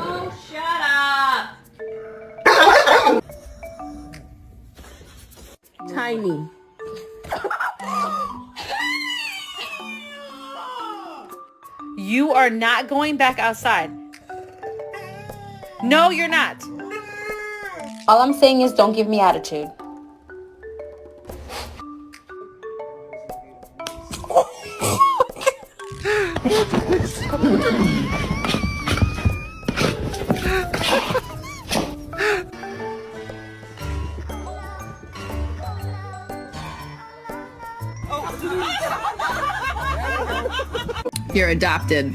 Oh, shut up! Tiny. You are not going back outside. No, you're not. All I'm saying is don't give me attitude. You're adopted.